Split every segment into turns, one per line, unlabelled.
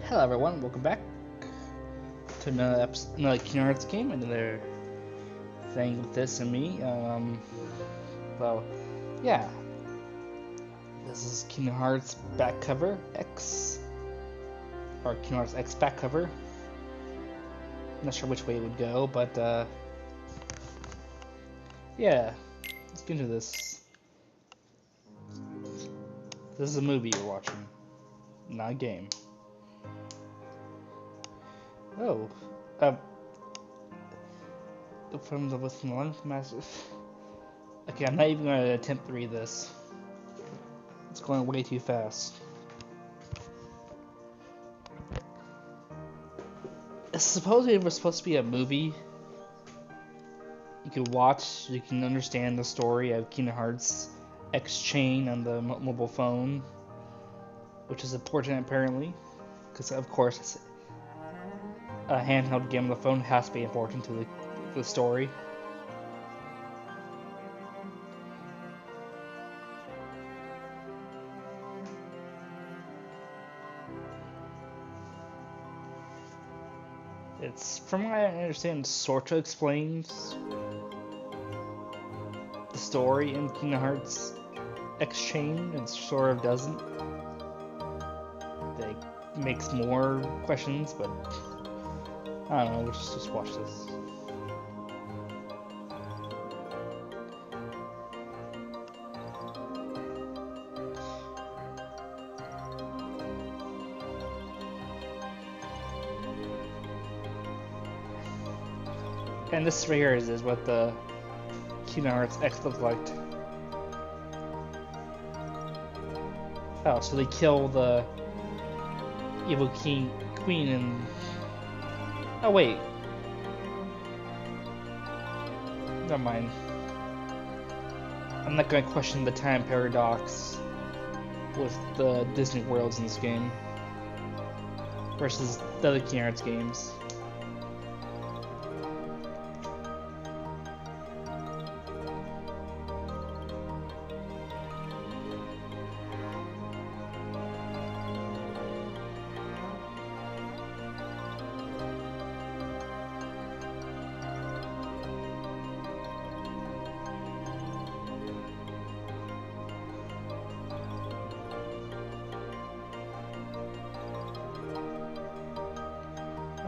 Hello everyone, welcome back to another Kingdom Hearts game, another thing with this and me. Well, yeah, this is Kingdom Hearts back cover X, or Kingdom Hearts X back cover. I'm not sure which way it would go, but yeah, let's get into this. This is a movie you're watching, not a game. Oh, from the Master. Okay, I'm not even going to attempt to read this. It's going way too fast. It's supposedly supposed to be a movie you can watch, you can understand the story of Kingdom Hearts X Chain on the mobile phone, which is important apparently, because of course a handheld game on the phone has to be important to the story. It's, from what I understand, sort of explains the story in Kingdom Hearts X Chain, and sort of doesn't. It makes more questions, but I don't know, let's just watch this. And this right here is what the Kingdom Hearts X looks like. Oh, so they kill the evil queen and... Oh wait. Never mind. I'm not gonna question the time paradox with the Disney worlds in this game versus the other Kingdom Hearts games.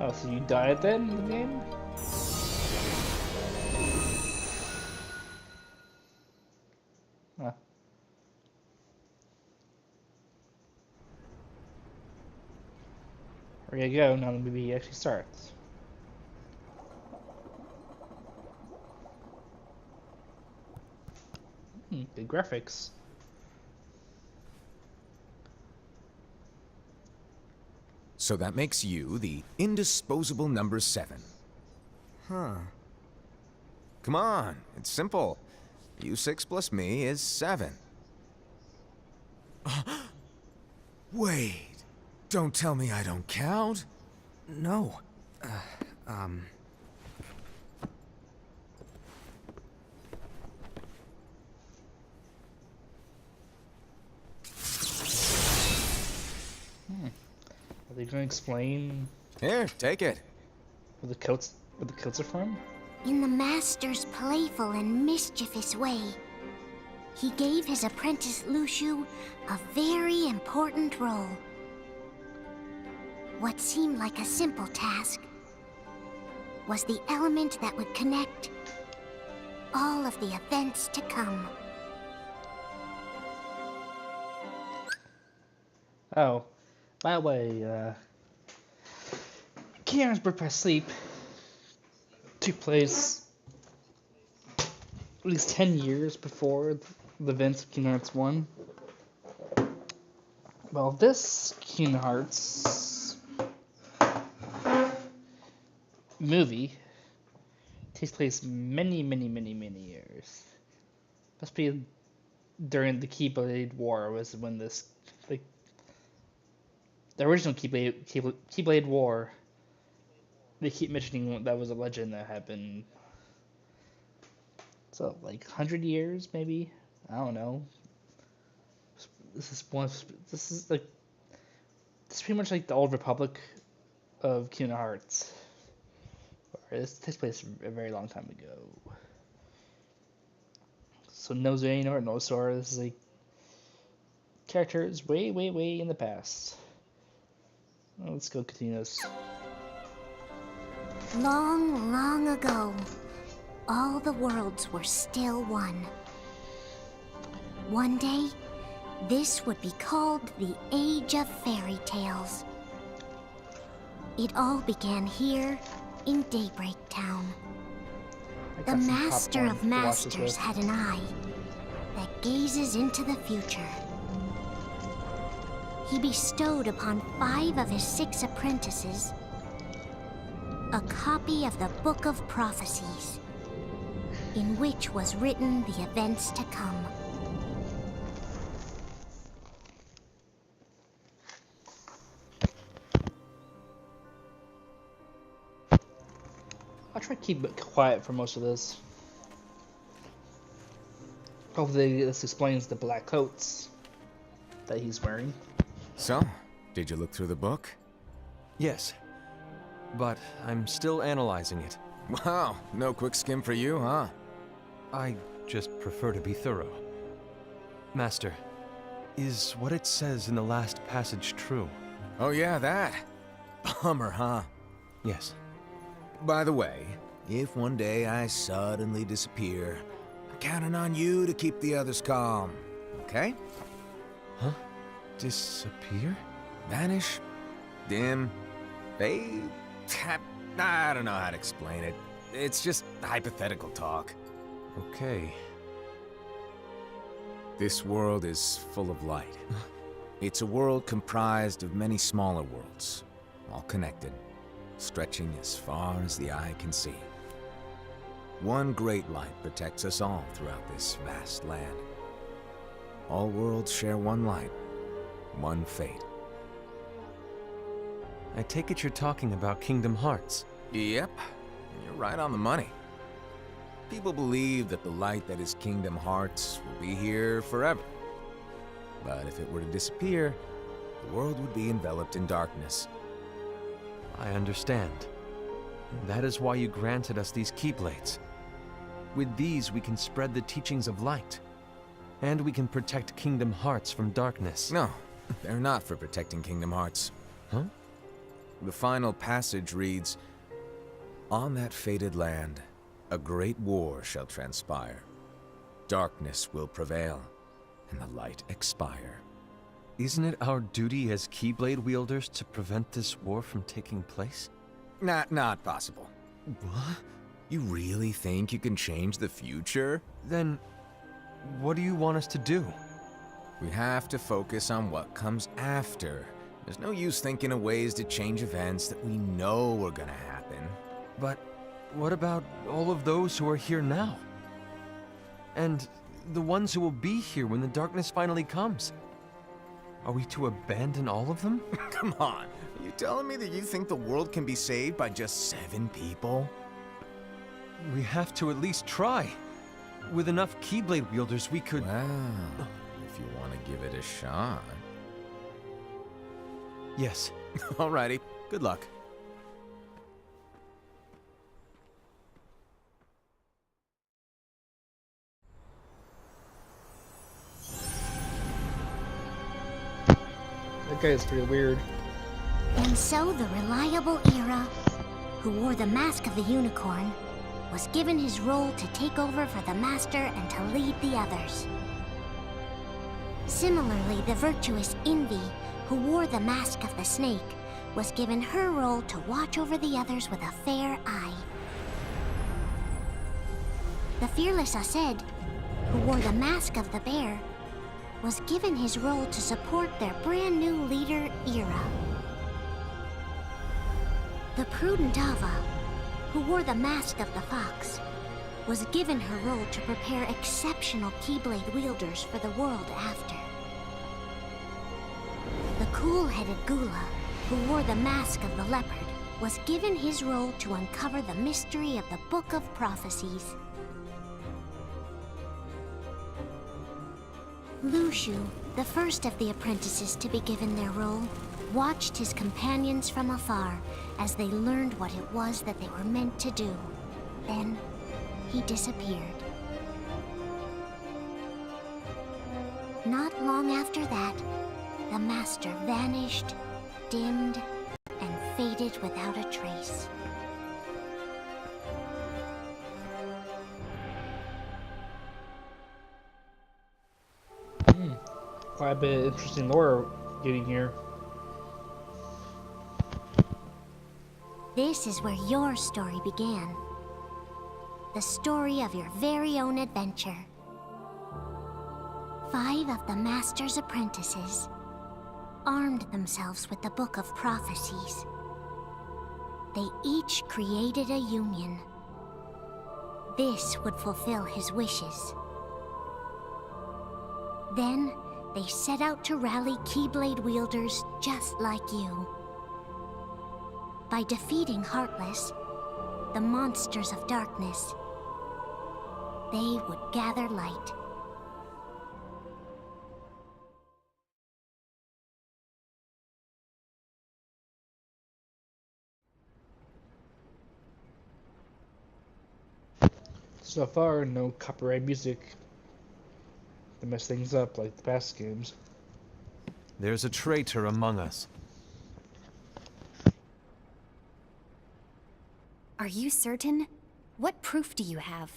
Oh, so you died then in the game? Huh. There you go, now the movie actually starts. Good graphics.
So that makes you the indisposable number 7. Huh. Come on, it's simple. U6 plus me is 7. Wait, don't tell me I don't count.
No.
Are they gonna explain
Here, take it.
where the coats are from?
In the Master's playful and mischievous way, he gave his apprentice Luxu a very important role. What seemed like a simple task was the element that would connect all of the events to come.
Oh, by the way, Kingdom Hearts Birth by Sleep took place at least 10 years before the events of Kingdom Hearts 1. Well, this Kingdom Hearts movie takes place many years. Must be during the Keyblade War was when this, the original Keyblade War. They keep mentioning that was a legend that happened. So like 100 years maybe. I don't know. This is like it's pretty much like the old Republic of Kingdom Hearts. This takes place a very long time ago. So no Xehanort or no Sora. This is like characters way, way, way in the past. Well, let's go continue this.
Long, long ago, all the worlds were still one. One day, this would be called the Age of Fairy Tales. It all began here in Daybreak Town. The Master of Masters had an eye that gazes into the future. He bestowed upon 5 of his 6 apprentices a copy of the Book of Prophecies, in which was written the events to come.
I'll try to keep it quiet for most of this. Hopefully this explains the black coats that he's wearing.
So, did you look through the book?
Yes, but I'm still analyzing it.
Wow, no quick skim for you, huh?
I just prefer to be thorough. Master, is what it says in the last passage true?
Oh yeah, that. Bummer, huh?
Yes.
By the way, if one day I suddenly disappear, I'm counting on you to keep the others calm, okay?
Huh? Disappear?
Vanish? Dim? Fade? I don't know how to explain it. It's just hypothetical talk.
Okay.
This world is full of light. It's a world comprised of many smaller worlds, all connected, stretching as far as the eye can see. One great light protects us all throughout this vast land. All worlds share one light, one fate.
I take it you're talking about Kingdom Hearts.
Yep, you're right on the money. People believe that the light that is Kingdom Hearts will be here forever. But if it were to disappear, the world would be enveloped in darkness.
I understand. That is why you granted us these Keyblades. With these, we can spread the teachings of light. And we can protect Kingdom Hearts from darkness.
No, they're not for protecting Kingdom Hearts.
Huh?
The final passage reads, "On that fated land, a great war shall transpire. Darkness will prevail, and the light expire."
Isn't it our duty as Keyblade wielders to prevent this war from taking place?
Not possible.
What?
You really think you can change the future?
Then, what do you want us to do?
We have to focus on what comes after. There's no use thinking of ways to change events that we know are gonna happen.
But what about all of those who are here now? And the ones who will be here when the darkness finally comes? Are we to abandon all of them?
Come on, are you telling me that you think the world can be saved by just 7 people?
We have to at least try. With enough Keyblade wielders, we could...
Well, if you want to give it a shot.
Yes.
Alrighty, good luck.
That guy is pretty weird.
And so the reliable Ira, who wore the mask of the unicorn, was given his role to take over for the Master and to lead the others. Similarly, the virtuous Envy, who wore the mask of the snake, was given her role to watch over the others with a fair eye. The fearless Aced, who wore the mask of the bear, was given his role to support their brand new leader, Ira. The prudent Ava, who wore the mask of the fox, was given her role to prepare exceptional Keyblade wielders for the world after. The cool-headed Gula, who wore the mask of the leopard, was given his role to uncover the mystery of the Book of Prophecies. Lushu, the first of the apprentices to be given their role, watched his companions from afar as they learned what it was that they were meant to do. Then, he disappeared. Not long after that, the Master vanished, dimmed, and faded without a trace.
Quite a bit of interesting lore getting here.
This is where your story began. The story of your very own adventure. 5 of the Master's apprentices armed themselves with the Book of Prophecies. They each created a union. This would fulfill his wishes. Then, they set out to rally Keyblade wielders just like you. By defeating Heartless, the monsters of darkness, they would gather light.
So far, no copyright music to mess things up like the past games.
There's a traitor among us.
Are you certain? What proof do you have?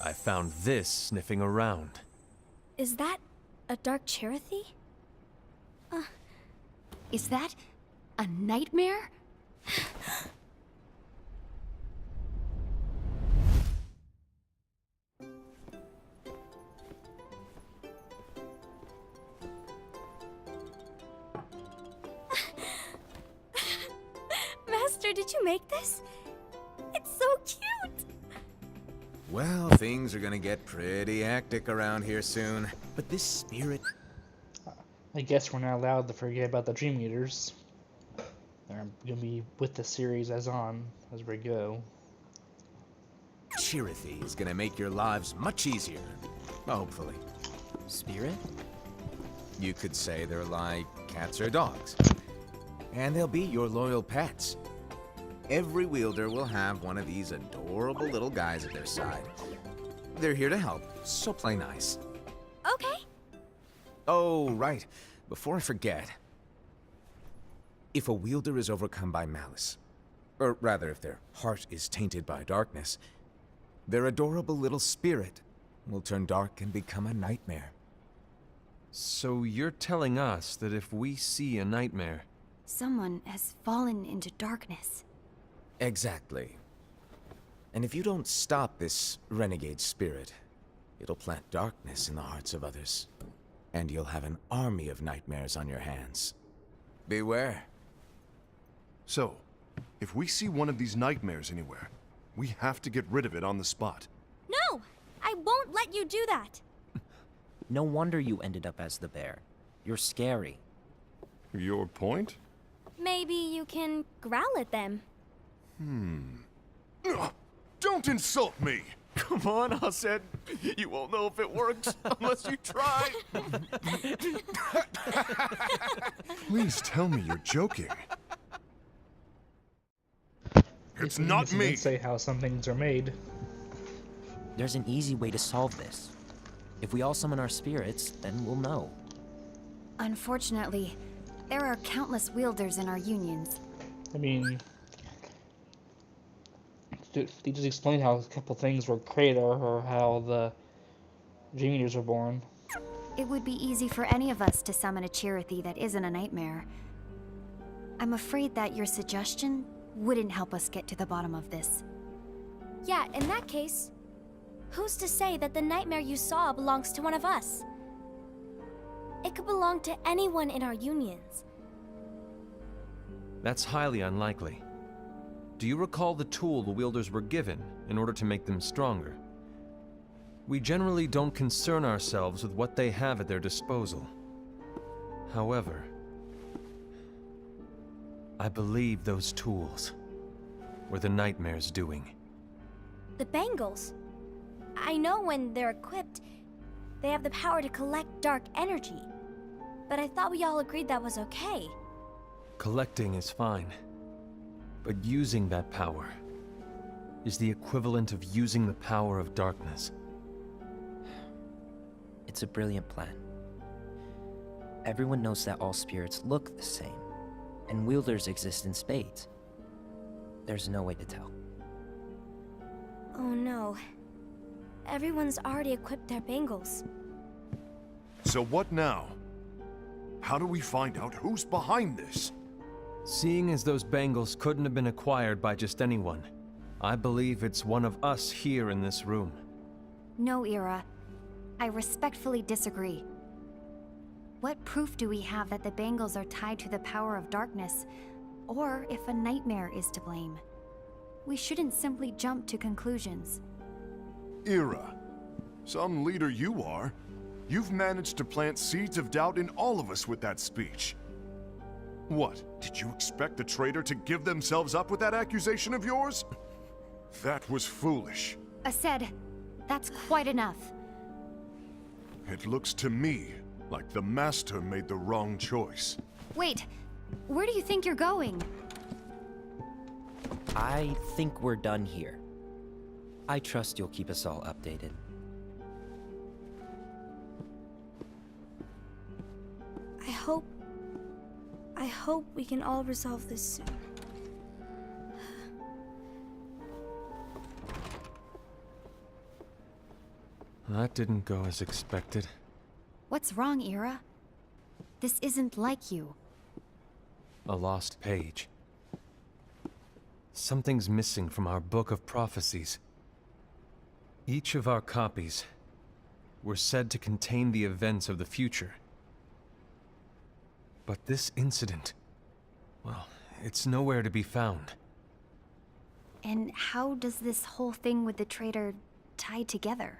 I found this sniffing around.
Is that a Dark Cherothy? Is that a nightmare? Master, did you make this? It's so cute!
Well, things are gonna get pretty hectic around here soon. But this spirit...
I guess we're not allowed to forget about the Dream Eaters. They're gonna be with the series as we go.
Chirithy is gonna make your lives much easier. Hopefully.
Spirit?
You could say they're like cats or dogs. And they'll be your loyal pets. Every wielder will have one of these adorable little guys at their side. They're here to help, so play nice.
Okay.
Oh, right. Before I forget. If a wielder is overcome by malice, or rather if their heart is tainted by darkness, their adorable little spirit will turn dark and become a nightmare.
So you're telling us that if we see a nightmare...
Someone has fallen into darkness.
Exactly. And if you don't stop this renegade spirit, it'll plant darkness in the hearts of others. And you'll have an army of nightmares on your hands. Beware.
So, if we see one of these nightmares anywhere, we have to get rid of it on the spot.
No! I won't let you do that!
No wonder you ended up as the bear. You're scary.
Your point?
Maybe you can growl at them.
Ugh, don't insult me!
Come on, Hassad. You won't know if it works unless you try.
Please tell me you're joking. It's
It
not
doesn't
me!
say how some things are made.
There's an easy way to solve this. If we all summon our spirits, then we'll know.
Unfortunately, there are countless wielders in our unions.
I mean, they just explained how a couple things were created or how the Dream Eaters were born.
It would be easy for any of us to summon a Chirithy that isn't a nightmare. I'm afraid that your suggestion wouldn't help us get to the bottom of this.
Yeah, in that case, who's to say that the nightmare you saw belongs to one of us? It could belong to anyone in our unions.
That's highly unlikely. Do you recall the tool the wielders were given in order to make them stronger? We generally don't concern ourselves with what they have at their disposal. However, I believe those tools were the nightmare's doing.
The bangles. I know when they're equipped, they have the power to collect dark energy. But I thought we all agreed that was okay.
Collecting is fine. But using that power is the equivalent of using the power of darkness.
It's a brilliant plan. Everyone knows that all spirits look the same, and wielders exist in spades. There's no way to tell.
Oh no. Everyone's already equipped their bangles.
So what now? How do we find out who's behind this?
Seeing as those bangles couldn't have been acquired by just anyone, I believe it's one of us here in this room.
No, Ira. I respectfully disagree. What proof do we have that the bangles are tied to the power of darkness, or if a nightmare is to blame? We shouldn't simply jump to conclusions.
Ira, some leader you are. You've managed to plant seeds of doubt in all of us with that speech. What, did you expect the traitor to give themselves up with that accusation of yours? That was foolish.
Aced, that's quite enough.
It looks to me like the Master made the wrong choice.
Wait, where do you think you're going?
I think we're done here. I trust you'll keep us all updated.
I hope we can all resolve this soon.
That didn't go as expected.
What's wrong, Ira? This isn't like you.
A lost page. Something's missing from our book of prophecies. Each of our copies were said to contain the events of the future. But this incident, well, it's nowhere to be found.
And how does this whole thing with the traitor tie together?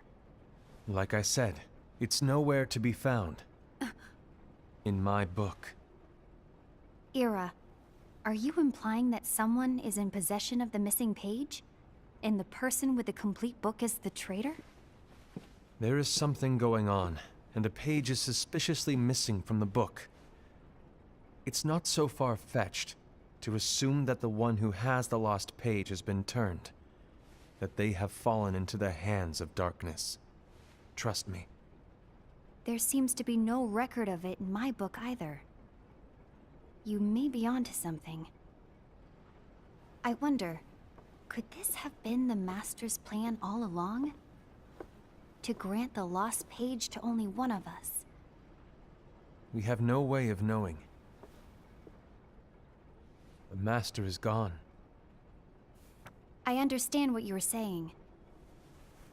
Like I said, it's nowhere to be found. In my book.
Ira, are you implying that someone is in possession of the missing page? And the person with the complete book is the traitor?
There is something going on, and a page is suspiciously missing from the book. It's not so far-fetched to assume that the one who has the lost page has been turned, that they have fallen into the hands of darkness. Trust me.
There seems to be no record of it in my book either. You may be onto something. I wonder, could this have been the Master's plan all along? To grant the lost page to only one of us?
We have no way of knowing. The Master is gone.
I understand what you're saying.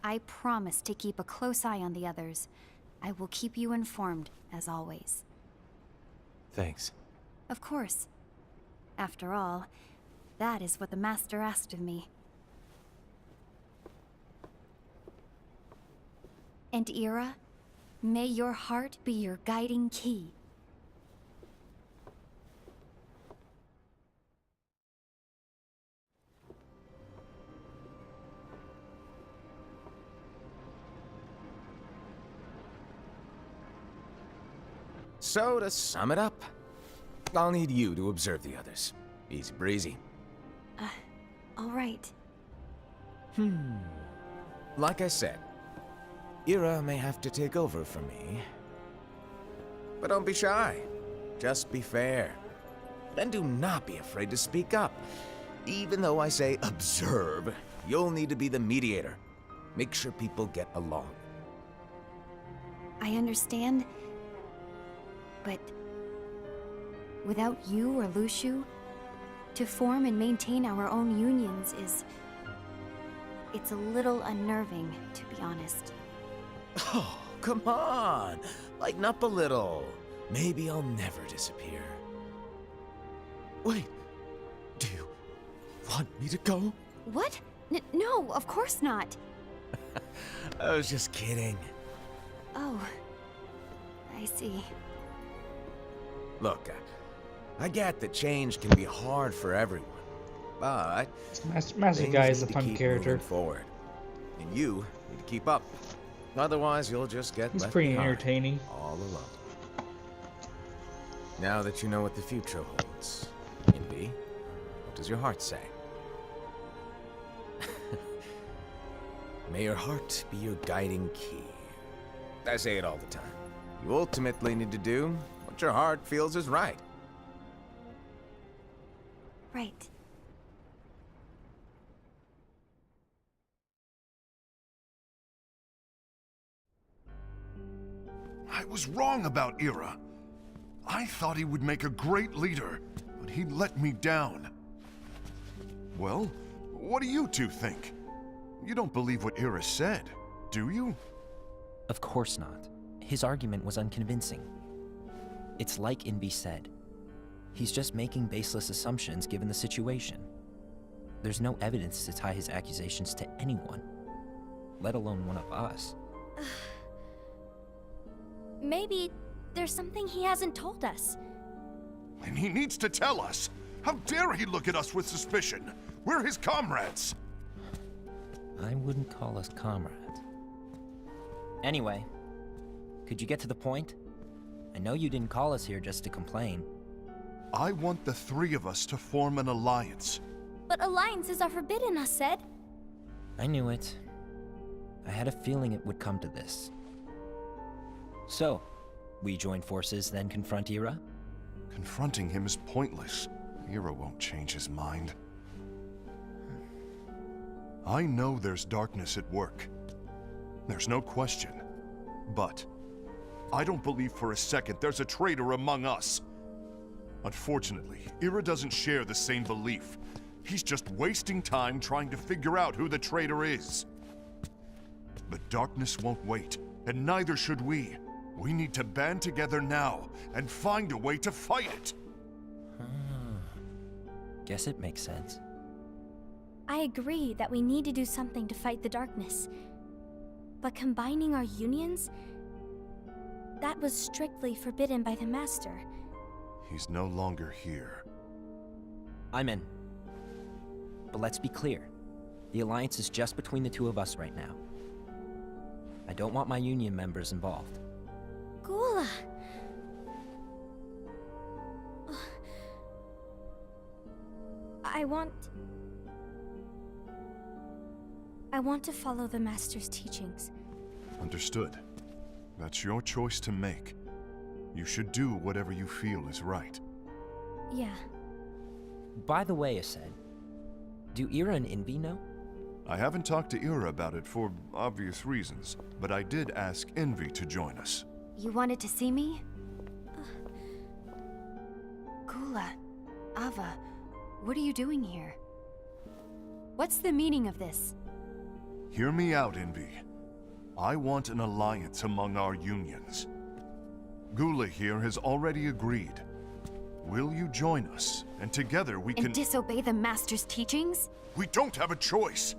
I promise to keep a close eye on the others. I will keep you informed, as always.
Thanks.
Of course. After all, that is what the Master asked of me. And Ira, may your heart be your guiding key.
So, to sum it up, I'll need you to observe the others. Easy breezy.
All right.
Like I said, Ira may have to take over for me. But don't be shy. Just be fair. And do not be afraid to speak up. Even though I say observe, you'll need to be the mediator. Make sure people get along.
I understand. But without you or Luxu, to form and maintain our own unions it's a little unnerving, to be honest.
Oh, come on. Lighten up a little. Maybe I'll never disappear. Wait. Do you want me to go?
What? No, of course not.
I was just kidding.
Oh, I see.
Look, I get that change can be hard for everyone, but
Master Guy is a
things need to
fun
keep
character.
moving forward. And you Need to keep up. Otherwise, you'll just get
He's
left
pretty
behind,
entertaining.
all alone. Now that you know what the future holds, Envy, what does your heart say? May your heart be your guiding key. I say it all the time. You ultimately need to do what your heart feels is right.
Right.
I was wrong about Ira. I thought he would make a great leader, but he let me down. Well, what do you two think? You don't believe what Ira said, do you?
Of course not. His argument was unconvincing. It's like Envy said. He's just making baseless assumptions given the situation. There's no evidence to tie his accusations to anyone, let alone one of us.
Maybe there's something he hasn't told us.
And he needs to tell us. How dare he look at us with suspicion? We're his comrades.
I wouldn't call us comrades. Anyway, could you get to the point? I know you didn't call us here just to complain.
I want the three of us to form an alliance.
But alliances are forbidden, us said.
I knew it. I had a feeling it would come to this. So, we join forces, then confront Ira?
Confronting him is pointless. Ira won't change his mind. I know there's darkness at work. There's no question. But I don't believe for a second there's a traitor among us. Unfortunately, Ira doesn't share the same belief. He's just wasting time trying to figure out who the traitor is. But darkness won't wait, and neither should we. We need to band together now and find a way to fight it.
Guess it makes sense.
I agree that we need to do something to fight the darkness. But combining our unions? That was strictly forbidden by the Master.
He's no longer here.
I'm in. But let's be clear. The alliance is just between the two of us right now. I don't want my union members involved.
Gula! I want to follow the Master's teachings.
Understood. That's your choice to make. You should do whatever you feel is right.
Yeah.
By the way, Aced, do Ira and Envy know?
I haven't talked to Ira about it for obvious reasons, but I did ask Envy to join us.
You wanted to see me? Gula, Ava, what are you doing here? What's the meaning of this?
Hear me out, Envy. I want an alliance among our unions. Gula here has already agreed. Will you join us? And together we can—
And disobey the Master's teachings?
We don't have a choice!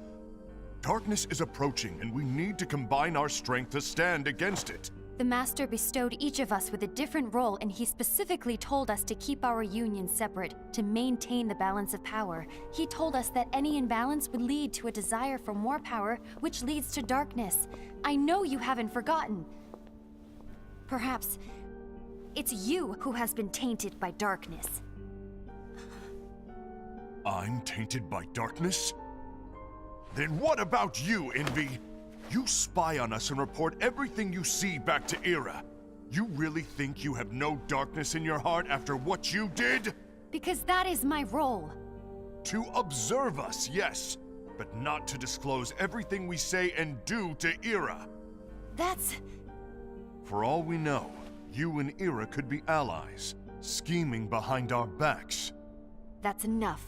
Darkness is approaching, and we need to combine our strength to stand against it.
The Master bestowed each of us with a different role, and he specifically told us to keep our union separate, to maintain the balance of power. He told us that any imbalance would lead to a desire for more power, which leads to darkness. I know you haven't forgotten. Perhaps it's you who has been tainted by darkness.
I'm tainted by darkness? Then what about you, Envy? You spy on us and report everything you see back to Ira. You really think you have no darkness in your heart after what you did?
Because that is my role.
To observe us, yes, but not to disclose everything we say and do to Ira.
That's...
For all we know, you and Ira could be allies, scheming behind our backs.
that's enough.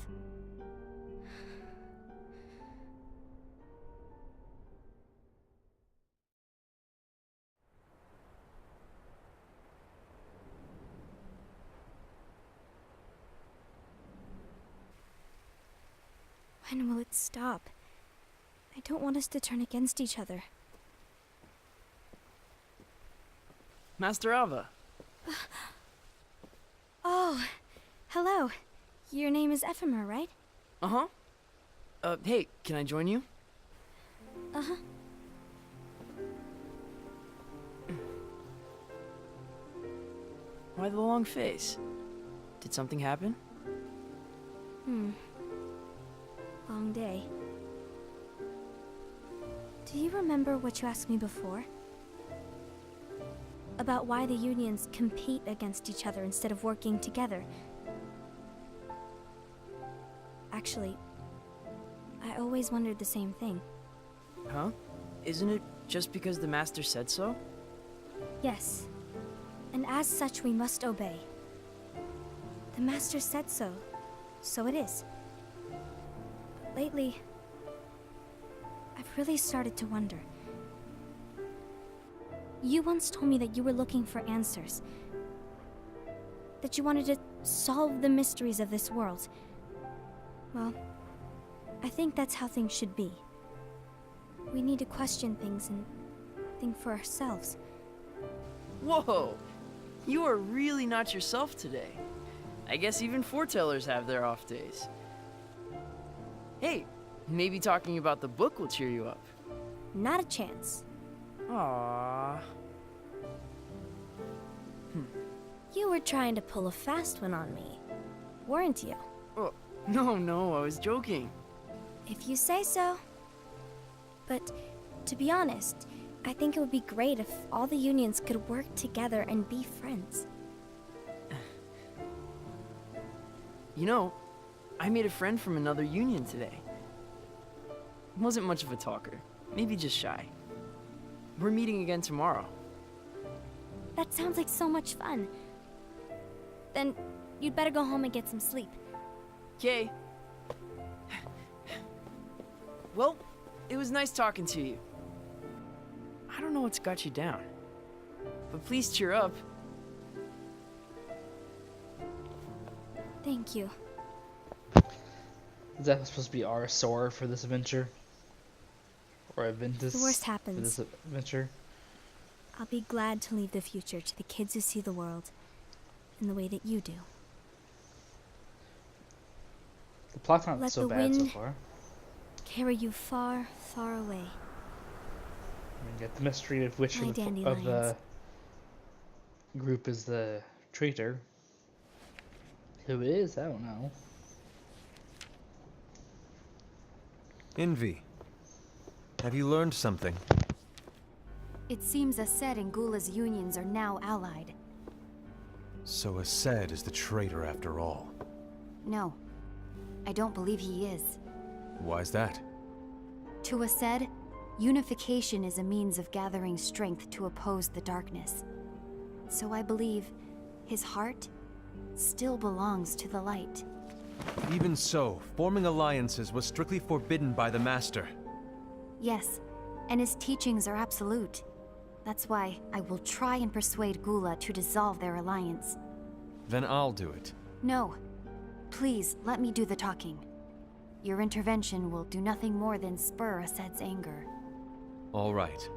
When will it stop? I don't want us to turn against each other.
Master Ava.
Oh, hello. Your name is Ephemer, right?
Uh-huh. Hey, can I join you?
Uh-huh.
Why the long face? Did something happen?
Long day. Do you remember what you asked me before? About why the unions compete against each other instead of working together. Actually, I always wondered the same thing.
Huh? Isn't it just because the Master said so?
Yes. And as such, we must obey. The Master said so. So it is. Lately, I've really started to wonder. You once told me that you were looking for answers. That you wanted to solve the mysteries of this world. Well, I think that's how things should be. We need to question things and think for ourselves.
Whoa! You are really not yourself today. I guess even foretellers have their off days. Hey, maybe talking about the book will cheer you up.
Not a chance.
Aww.
You were trying to pull a fast one on me, weren't you?
Oh, no, I was joking.
If you say so. But, to be honest, I think it would be great if all the unions could work together and be friends.
You know, I made a friend from another union today. Wasn't much of a talker, maybe just shy. We're meeting again tomorrow.
That sounds like so much fun. Then, you'd better go home and get some sleep.
Okay. Well, it was nice talking to you. I don't know what's got you down, but please cheer up.
Thank you.
Is that supposed to be our Sora for this adventure? Or Aventus
The worst
for
happens.
this adventure?
I'll be glad to leave the future to the kids who see the world in the way that you do.
The plot's not
Let
so
the
bad so
wind-
far.
Carry you far, far away.
We get the mystery of which
My
of the
dandelions.
group is the traitor. Who it is, I don't know.
Envy. Have you learned something?
It seems Ased and Gula's unions are now allied.
So Ased is the traitor after all.
No, I don't believe he is.
Why's that?
To Ased, unification is a means of gathering strength to oppose the darkness. So I believe his heart still belongs to the light.
Even so, forming alliances was strictly forbidden by the Master.
Yes, and his teachings are absolute. That's why I will try and persuade Gula to dissolve their alliance.
Then I'll do it.
No. Please, let me do the talking. Your intervention will do nothing more than spur Ased's anger.
All right.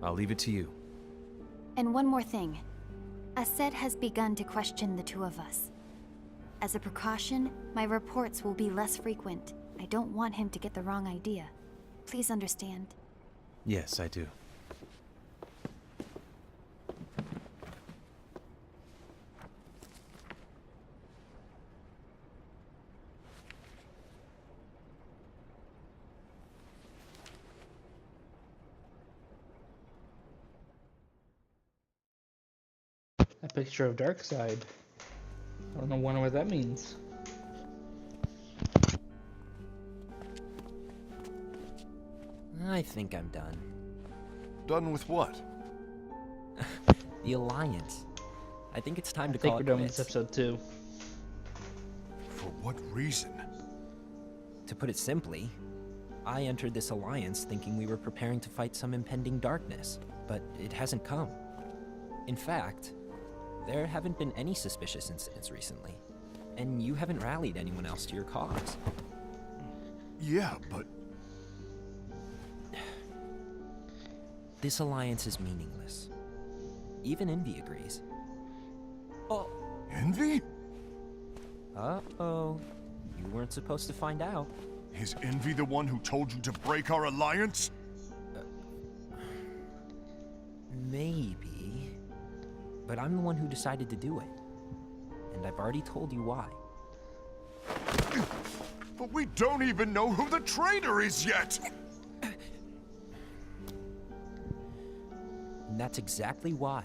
I'll leave it to you.
And one more thing. Ased has begun to question the two of us. As a precaution, my reports will be less frequent. I don't want him to get the wrong idea. Please understand.
Yes, I do.
A picture of Darkseid. I don't wonder what that means.
I think I'm done.
Done with what?
The Alliance. I think it's time
I
to
think
call
we're
it
done with
quits.
this episode too.
For what reason?
To put it simply, I entered this alliance thinking we were preparing to fight some impending darkness, but it hasn't come. In fact, there haven't been any suspicious incidents recently, and you haven't rallied anyone else to your cause.
Yeah, but
This alliance is meaningless. Even Envy agrees. Oh,
Envy?
uh-oh. You weren't supposed to find out.
Is Envy the one who told you to break our alliance?
Maybe. but I'm the one who decided to do it. And I've already told you why.
But we don't even know who the traitor is yet!
And that's exactly why.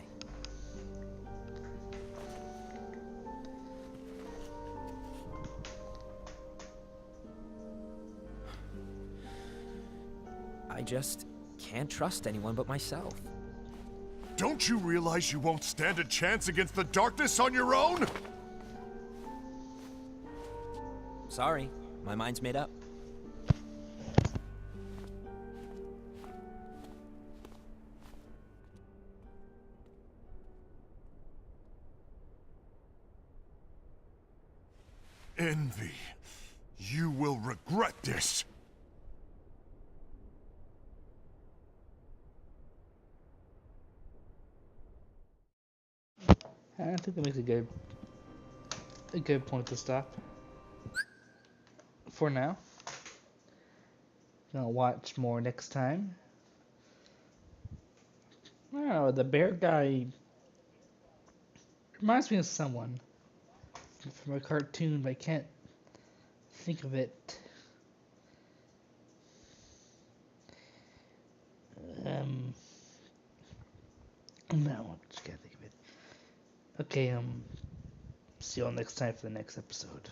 I just can't trust anyone but myself.
Don't you realize you won't stand a chance against the darkness on your own?
Sorry, my mind's made up.
Envy. You will regret this.
I think that makes a good point to stop. For now. Gonna watch more next time. I don't know, the bear guy reminds me of someone from a cartoon, but I can't think of it. No, I just can't think of it. Okay, see you all next time for the next episode.